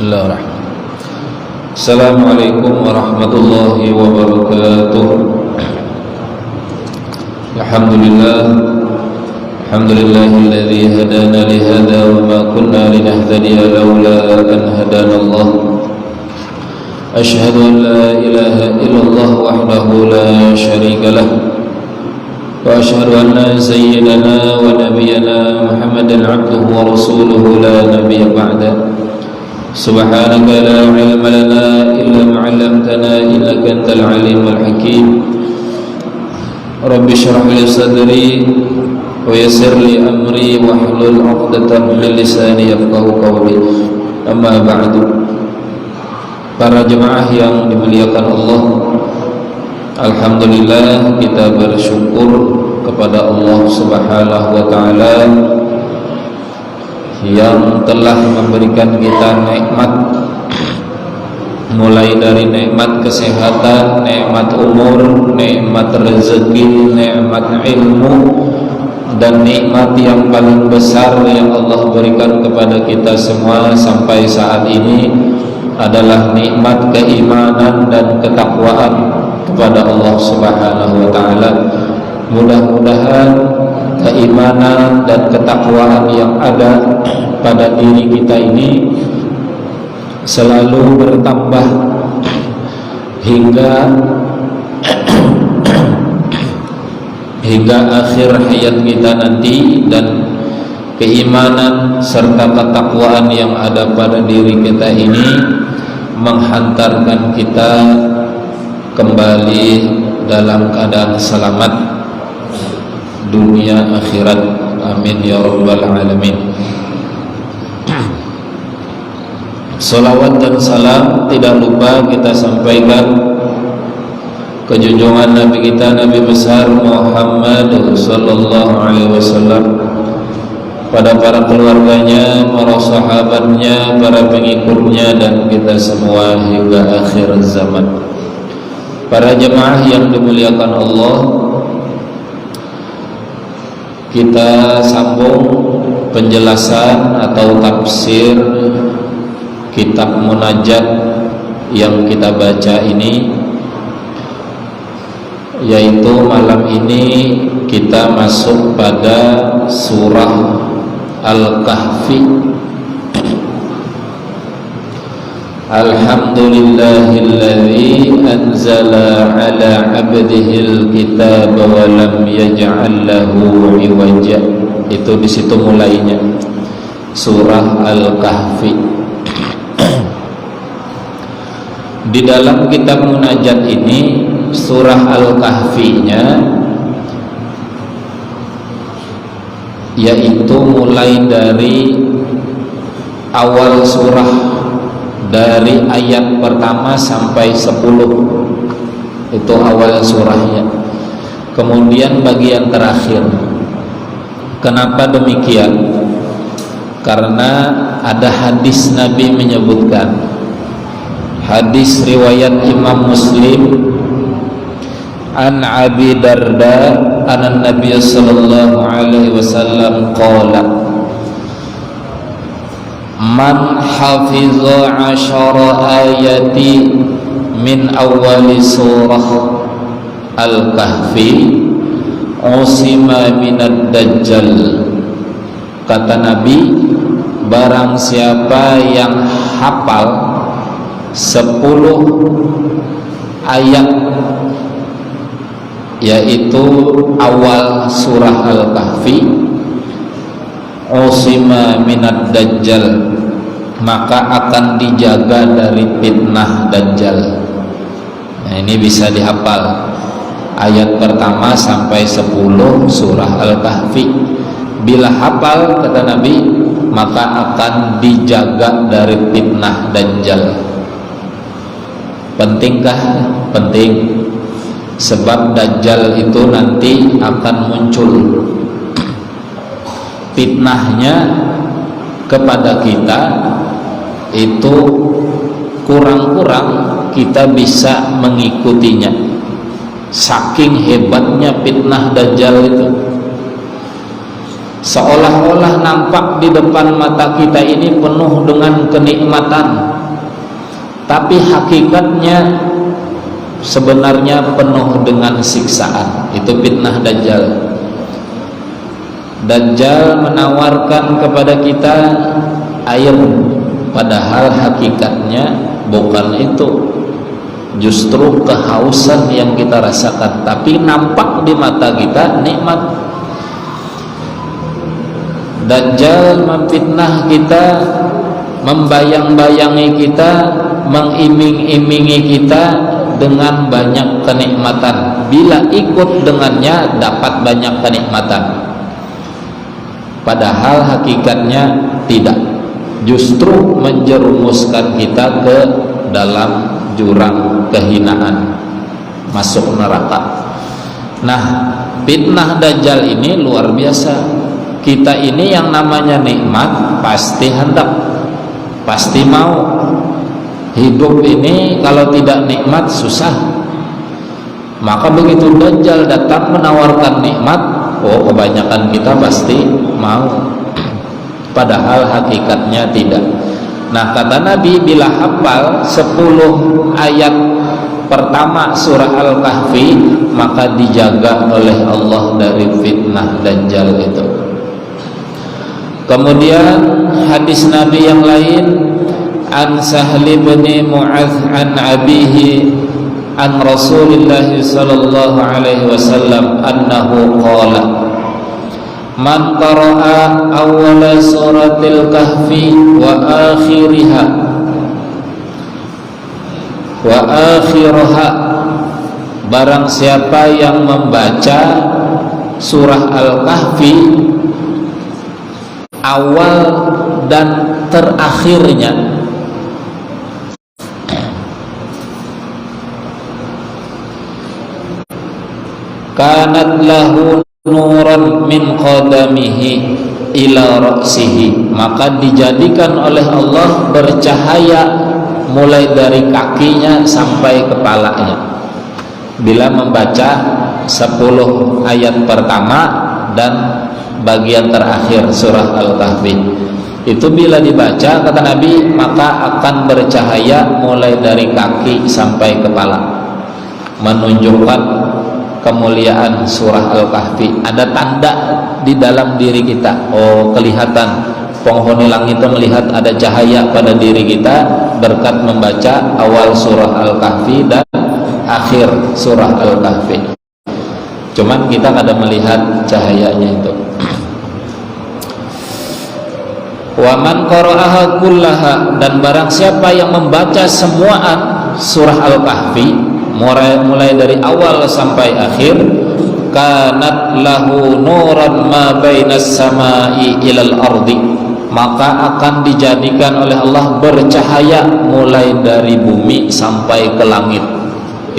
Bismillahirrahmanirrahim. Assalamualaikum warahmatullahi wabarakatuh. Alhamdulillahilladzi hadana li hadza wa ma kunna linahtadiya laula an hadana Allah. Asyhadu an la ilaha illallah wahdahu la syarika lah. Wa asyhadu anna sayyidana wa nabiyyana Muhammadan abduhu wa rasuluhu la nabiyya ba'da. Subhanaka la ilma lana illa ma 'allamtana innaka antal alimul hakim. Rabbi shrah li sadri wa yassir li amri wahlul 'uqdatam min lisani yafqahu qawli. Amma ba'du. Para jemaah yang dimuliakan Allah, alhamdulillah kita bersyukur kepada Allah Subhanahu wa taala yang telah memberikan kita nikmat, mulai dari nikmat kesehatan, nikmat umur, nikmat rezeki, nikmat ilmu, dan nikmat yang paling besar yang Allah berikan kepada kita semua sampai saat ini adalah nikmat keimanan dan ketakwaan kepada Allah Subhanahu wa taala. Mudah-mudahan keimanan dan ketakwaan yang ada pada diri kita ini selalu bertambah hingga akhir hayat kita nanti, dan keimanan serta ketakwaan yang ada pada diri kita ini menghantarkan kita kembali dalam keadaan selamat dunia akhirat. Amin ya rabbal alamin. Salawat dan salam tidak lupa kita sampaikan ke junjungan Nabi kita, Nabi besar Muhammad sallallahu alaihi wasallam, pada para keluarganya, para sahabatnya, para pengikutnya, dan kita semua hingga akhir zaman. Para jemaah yang dimuliakan Allah, kita sambung penjelasan atau tafsir kitab munajat yang kita baca ini, yaitu malam ini kita masuk pada surah Al-Kahfi. Alhamdulillahilladzi anzala ala 'abdihil kitaba wa lam yaj'al lahu 'iwaja. Itu di situ mulainya surah Al-Kahfi. Di dalam kitab munajat ini, surah Al-Kahfi-nya yaitu mulai dari awal surah, dari ayat pertama sampai 10, itu awal surahnya. Kemudian bagian terakhir. Kenapa demikian? Karena ada hadis Nabi menyebutkan, hadis riwayat Imam Muslim, an Abi Darda anna Nabi sallallahu alaihi wasallam qala man hafiza 'ashara ayati min awwali surah Al-Kahfi usima minad dajjal. Kata Nabi, barang siapa yang hafal 10 ayat yaitu awal surah Al-Kahfi, usima minad dajjal, maka akan dijaga dari fitnah dajjal. Nah, ini bisa dihafal ayat pertama sampai 10 surah Al-Kahfi. Bila hafal, kata Nabi, maka akan dijaga dari fitnah dajjal. Pentingkah? Penting. Sebab dajjal itu nanti akan muncul. Fitnahnya kepada kita itu kurang-kurang kita bisa mengikutinya, saking hebatnya fitnah dajjal itu. Seolah-olah nampak di depan mata kita ini penuh dengan kenikmatan, tapi hakikatnya sebenarnya penuh dengan siksaan. Itu fitnah Dajjal. Dajjal menawarkan kepada kita air, padahal hakikatnya bukan itu. Justru kehausan yang kita rasakan, tapi nampak di mata kita nikmat. Dajjal memfitnah kita, membayang-bayangi kita, mengiming-imingi kita dengan banyak kenikmatan. Bila ikut dengannya dapat banyak kenikmatan, padahal hakikatnya tidak. Justru menjerumuskan kita ke dalam jurang kehinaan, masuk neraka. Nah, fitnah Dajjal ini luar biasa. Kita ini yang namanya nikmat pasti hendak, pasti mau. Hidup ini kalau tidak nikmat susah. Maka begitu Dajjal datang menawarkan nikmat, oh kebanyakan kita pasti mau, padahal hakikatnya tidak. Nah, kata Nabi, bila hafal 10 ayat pertama surah Al-Kahfi, maka dijaga oleh Allah dari fitnah Dajjal itu. Kemudian hadis Nabi yang lain, an Sahl bin Mu'adz an abihi an Rasulillah sallallahu alaihi wasallam annahu qala man qara'a awwala suratil kahfi wa akhiraha, barang siapa yang membaca surah Al-Kahfi awal dan terakhirnya, kanat lahu nuran min qadamihi ila ra'sihi, maka dijadikan oleh Allah bercahaya mulai dari kakinya sampai kepalanya. Bila membaca 10 ayat pertama dan bagian terakhir surah Al-Kahfi, itu bila dibaca kata Nabi maka akan bercahaya mulai dari kaki sampai kepala, menunjukkan kemuliaan surah Al-Kahfi. Ada tanda di dalam diri kita. Oh, kelihatan penghuni langit itu melihat ada cahaya pada diri kita berkat membaca awal surah Al-Kahfi dan akhir surah Al-Kahfi. Cuman kita kadang melihat cahayanya itu. Wa man qara'aha kullaha, dan barang siapa yang membaca semuaan surah Al-Kahfi mulai dari awal sampai akhir, kanat lahu nuran ma bainas samai ilal ardi, maka akan dijadikan oleh Allah bercahaya mulai dari bumi sampai ke langit.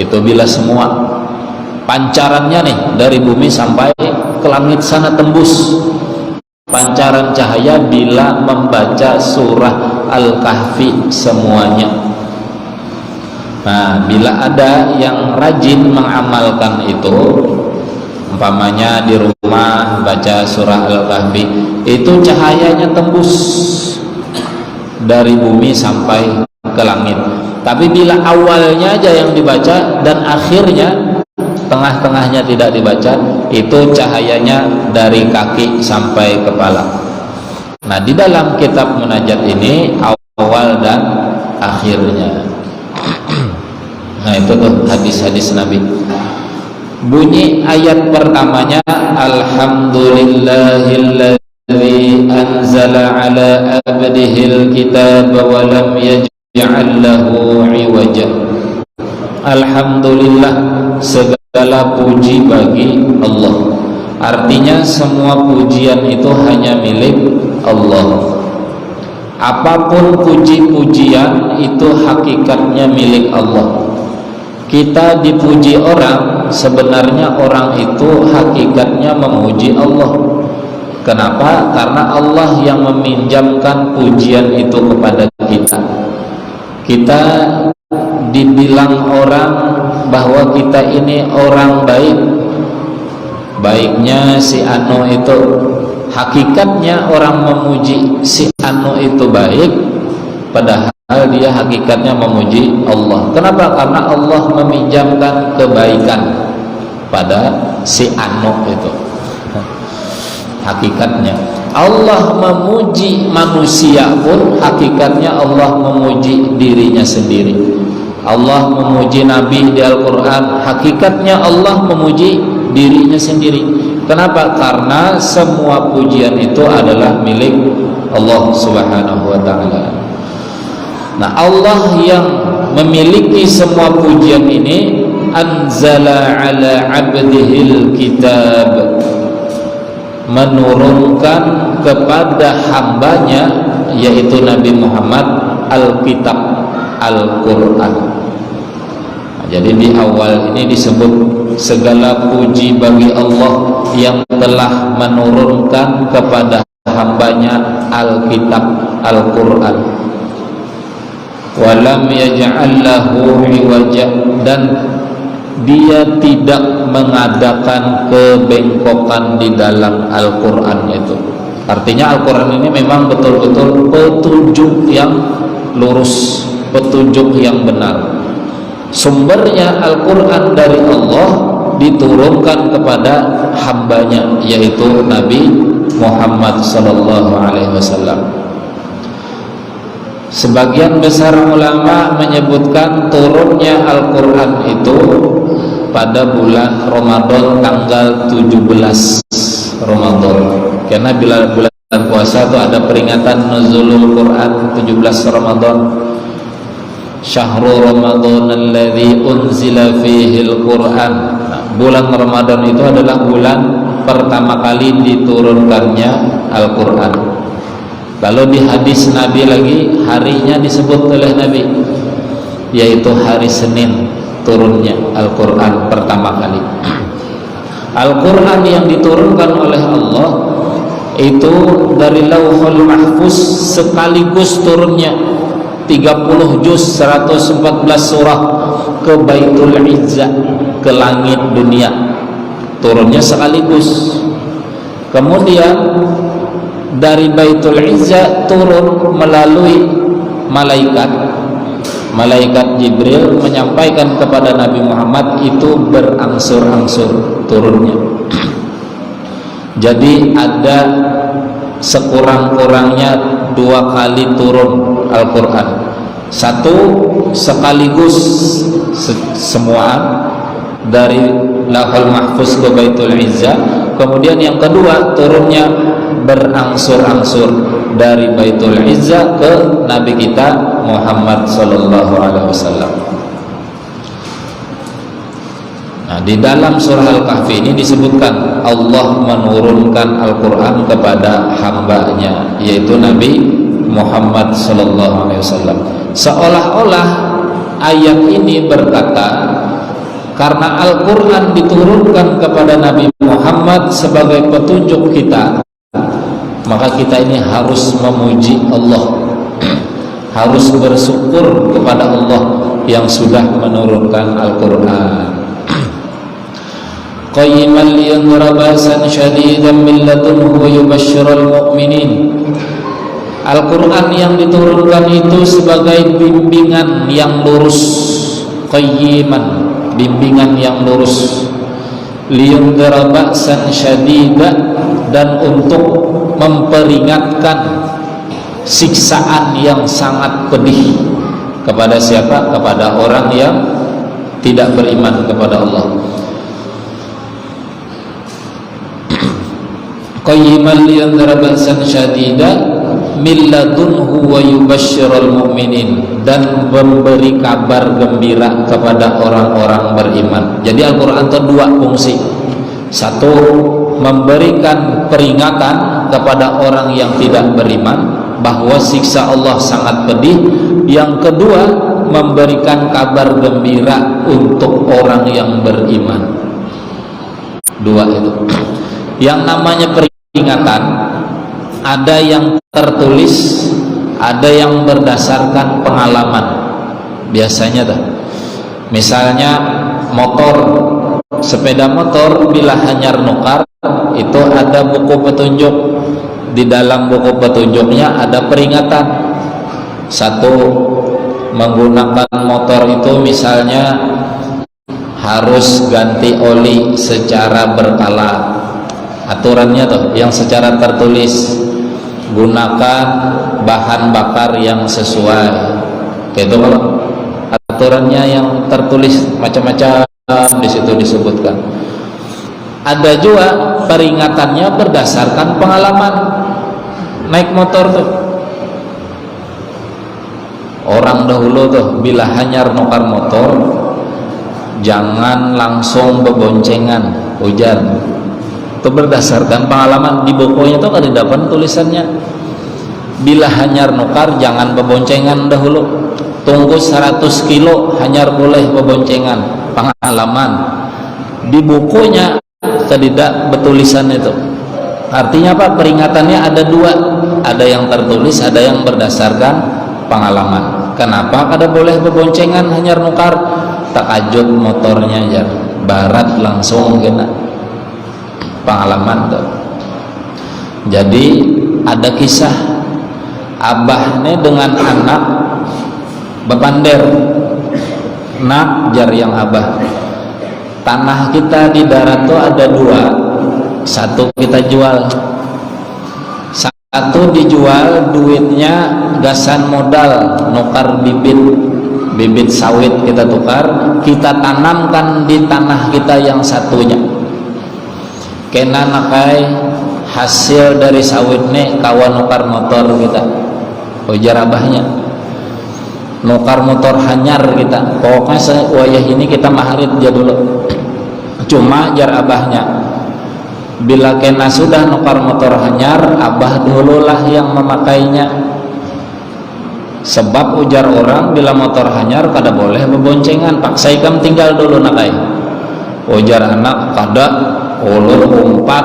Itu bila semua pancarannya nih dari bumi sampai ke langit sana tembus pancaran cahaya bila membaca surah Al-Kahfi semuanya. Nah, bila ada yang rajin mengamalkan itu, umpamanya di rumah baca surah Al-Kahfi, itu cahayanya tembus dari bumi sampai ke langit. Tapi bila awalnya aja yang dibaca dan akhirnya tengah-tengahnya tidak dibaca, itu cahayanya dari kaki sampai kepala. Nah, di dalam kitab munajat ini awal dan akhirnya. Nah, itu tuh hadis-hadis Nabi. Bunyi ayat pertamanya, alhamdulillahilladzi anzala ala abdihil kitaba wa lam yaj'al lahu iwaja. Alhamdulillah, segala puji bagi Allah. Artinya semua pujian itu hanya milik Allah. Apapun puji-pujian itu hakikatnya milik Allah. Kita dipuji orang, sebenarnya orang itu hakikatnya memuji Allah. Kenapa? Karena Allah yang meminjamkan pujian itu kepada kita. Kita dibilang orang bahwa kita ini orang baik. Baiknya si Anu itu, hakikatnya orang memuji si Anu itu baik, padahal padahal dia hakikatnya memuji Allah. Kenapa? Karena Allah meminjamkan kebaikan pada si Anu itu. Hakikatnya Allah memuji manusia pun hakikatnya Allah memuji dirinya sendiri. Allah memuji Nabi di Al-Quran, hakikatnya Allah memuji dirinya sendiri. Kenapa? Karena semua pujian itu adalah milik Allah Subhanahu wa ta'ala. Nah, Allah yang memiliki semua pujian ini anzala ala abdihil kitab, menurunkan kepada hambanya yaitu Nabi Muhammad Alkitab, Al-Quran. Jadi di awal ini disebut segala puji bagi Allah yang telah menurunkan kepada hambanya Alkitab, Al-Quran. Walam yaj'al lahu iwaja, dan dia tidak mengadakan kebengkokan di dalam Al-Quran itu. Artinya Al-Quran ini memang betul-betul petunjuk yang lurus, petunjuk yang benar. Sumbernya Al-Quran dari Allah diturunkan kepada hambanya yaitu Nabi Muhammad sallallahu alaihi wasallam. Sebagian besar ulama menyebutkan turunnya Al-Quran itu pada bulan Ramadan tanggal 17 Ramadan. Karena bila bulan puasa itu ada peringatan nuzulul Quran 17 Ramadan. Syahrul Ramadan alladzi unzila fihi al-Quran. Nah, bulan Ramadan itu adalah bulan pertama kali diturunkannya Al-Quran. Lalu di hadis Nabi lagi harinya disebut oleh Nabi, yaitu hari Senin turunnya Al-Quran pertama kali. Al-Quran yang diturunkan oleh Allah itu dari Lauhul Mahfuz sekaligus turunnya 30 juz 114 surah ke Baitul Izzah, ke langit dunia, turunnya sekaligus. Kemudian dari Baitul Izzah turun melalui malaikat Jibril menyampaikan kepada Nabi Muhammad, itu berangsur-angsur turunnya. Jadi ada sekurang-kurangnya 2 kali turun Al-Quran. Satu sekaligus semua dari Lauhul Mahfuz ke Baitul Izzah. Kemudian yang kedua turunnya berangsur-angsur dari Baitul Izzah ke Nabi kita Muhammad sallallahu alaihi wasallam. Nah, di dalam surah Al-Kahfi ini disebutkan Allah menurunkan Al-Quran kepada hambanya yaitu Nabi Muhammad sallallahu alaihi wasallam. Seolah-olah ayat ini berkata karena Al-Quran diturunkan kepada Nabi Muhammad sebagai petunjuk kita, maka kita ini harus memuji Allah, harus bersyukur kepada Allah yang sudah menurunkan Al-Quran. Qayyiman liyundhira ba'san syadidan min ladunhu wa yubashshiral mu'minin. Al-Quran yang diturunkan itu sebagai bimbingan yang lurus. Qayyiman, bimbingan yang lurus. Liyundhira ba'san syadidan, dan untuk memperingatkan siksaan yang sangat pedih kepada siapa? Kepada orang yang tidak beriman kepada Allah. Qayyiman liyundhira ba'san syadidan min ladunhu wa yubashshiral mu'minin, dan memberi kabar gembira kepada orang-orang beriman. Jadi Al-Quran itu 2 fungsi. Satu, memberikan peringatan kepada orang yang tidak beriman bahwa siksa Allah sangat pedih. Yang kedua, memberikan kabar gembira untuk orang yang beriman. 2 itu. Yang namanya peringatan ada yang tertulis, ada yang berdasarkan pengalaman. Biasanya dah, misalnya motor, sepeda motor bila hanyar nukar itu ada buku petunjuk. Di dalam buku petunjuknya ada peringatan Satu, menggunakan motor itu misalnya harus ganti oli secara berkala. Aturannya tuh yang secara tertulis, gunakan bahan bakar yang sesuai. Itu kalau aturannya yang tertulis macam-macam di situ disebutkan. Ada juga peringatannya berdasarkan pengalaman naik motor tuh. Orang dahulu tuh bila hanyar nukar motor, jangan langsung beboncengan, hujan. Itu berdasarkan pengalaman. Di bukunya tuh ada dapat tulisannya, bila hanyar nukar jangan beboncengan dahulu, tunggu 100 kilo hanyar boleh beboncengan. Pengalaman di bukunya tidak betulisan itu. Artinya apa? Peringatannya ada dua, ada yang tertulis, ada yang berdasarkan pengalaman. Kenapa kada boleh beboncengan hanyar nukar? Takajut motornya aja barat langsung kena. Pengalaman tuh. Jadi ada kisah abahnya dengan anak bepander. Nak jar yang abah, tanah kita di darat tuh ada dua, satu kita jual, satu dijual duitnya gasan modal nukar bibit sawit kita tukar, kita tanamkan di tanah kita yang satunya. Kena nakai hasil dari sawit nih kawan nukar motor kita, ujar abahnya. Nukar motor hanyar kita, pokoknya wayah ini kita maharit aja dulu. Cuma jar abahnya, bila kena sudah nukar motor hanyar, abah dululah yang memakainya. Sebab ujar orang bila motor hanyar kada boleh beboncengan, paksa ikam tinggal dulu nakai. Ujar anak, kada ulun umpat,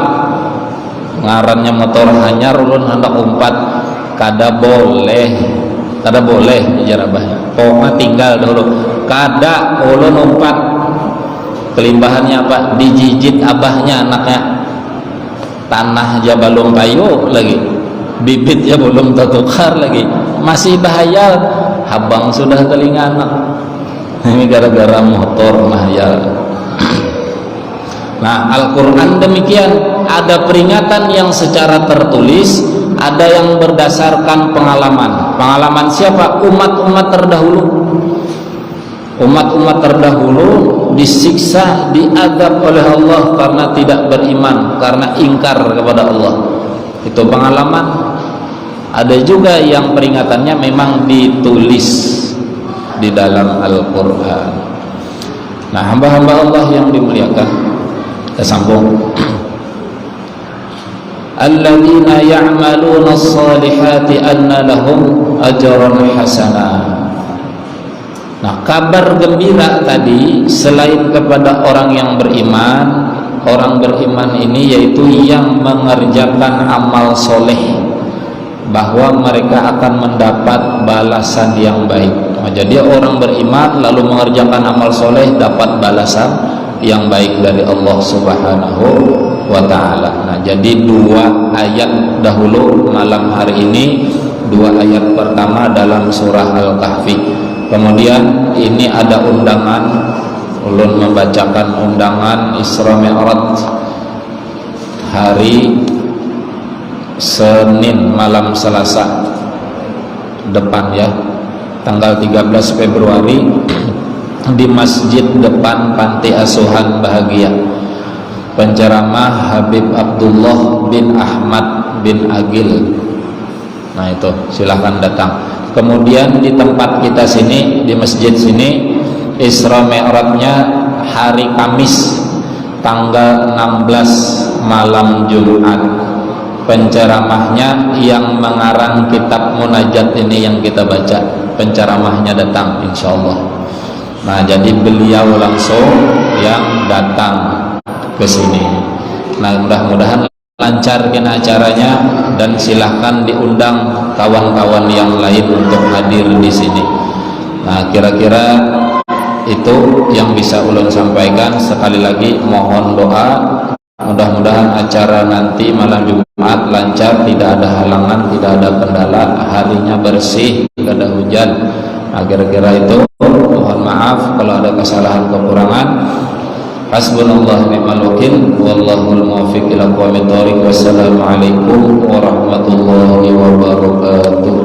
ngarannya motor hanyar ulun hendak umpat, kada boleh. Kada boleh ujar abahnya, pokoknya tinggal dulu. Kada ulun umpat. Kelimbahannya apa? Dijijit abahnya anaknya. Tanah aja belum payu lagi, bibit ya belum tertukar lagi, masih bahaya. Habang sudah telinga anak. Ini gara-gara motor mahayal. Nah, Al-Quran demikian, ada peringatan yang secara tertulis, ada yang berdasarkan pengalaman. Pengalaman siapa? Umat-umat terdahulu. Umat-umat terdahulu disiksa, diazab oleh Allah karena tidak beriman, karena ingkar kepada Allah. Itu pengalaman. Ada juga yang peringatannya memang ditulis di dalam Al-Quran. Nah, hamba-hamba Allah yang dimuliakan, kita sambung. Alladzina ya'maluna as-salihati anna lahum ajran hasana. Nah, kabar gembira tadi selain kepada orang yang beriman, orang beriman ini yaitu yang mengerjakan amal soleh, bahwa mereka akan mendapat balasan yang baik. Nah, jadi orang beriman lalu mengerjakan amal soleh dapat balasan yang baik dari Allah Subhanahu wa ta'ala. Nah, jadi dua ayat dahulu malam hari ini, dua ayat pertama dalam surah Al-Kahfi. Kemudian ini ada undangan, ulun membacakan undangan Isra Mi'raj hari Senin malam Selasa depan ya, tanggal 13 Februari di masjid depan Panti Asuhan Bahagia. Penceramah Habib Abdullah bin Ahmad bin Agil. Nah itu silahkan datang. Kemudian di tempat kita sini, di masjid sini, Isra Mi'rajnya hari Kamis tanggal 16 malam Jumat. Penceramahnya yang mengarang kitab munajat ini yang kita baca, penceramahnya datang insyaallah. Nah, jadi beliau langsung yang datang ke sini. Nah, mudah-mudahan lancar acaranya dan silahkan diundang kawan-kawan yang lain untuk hadir di sini. Nah, kira-kira itu yang bisa ulun sampaikan. Sekali lagi mohon doa, mudah-mudahan acara nanti malam Jumat lancar, tidak ada halangan, tidak ada kendala, harinya bersih, tidak ada hujan. Nah, kira-kira itu. Mohon maaf kalau ada kesalahan kekurangan. Hasbunallah ni'mal wakil, wallahul muwaffiq ila aqwamit thoriq. Wassalamualaikum warahmatullahi wabarakatuh.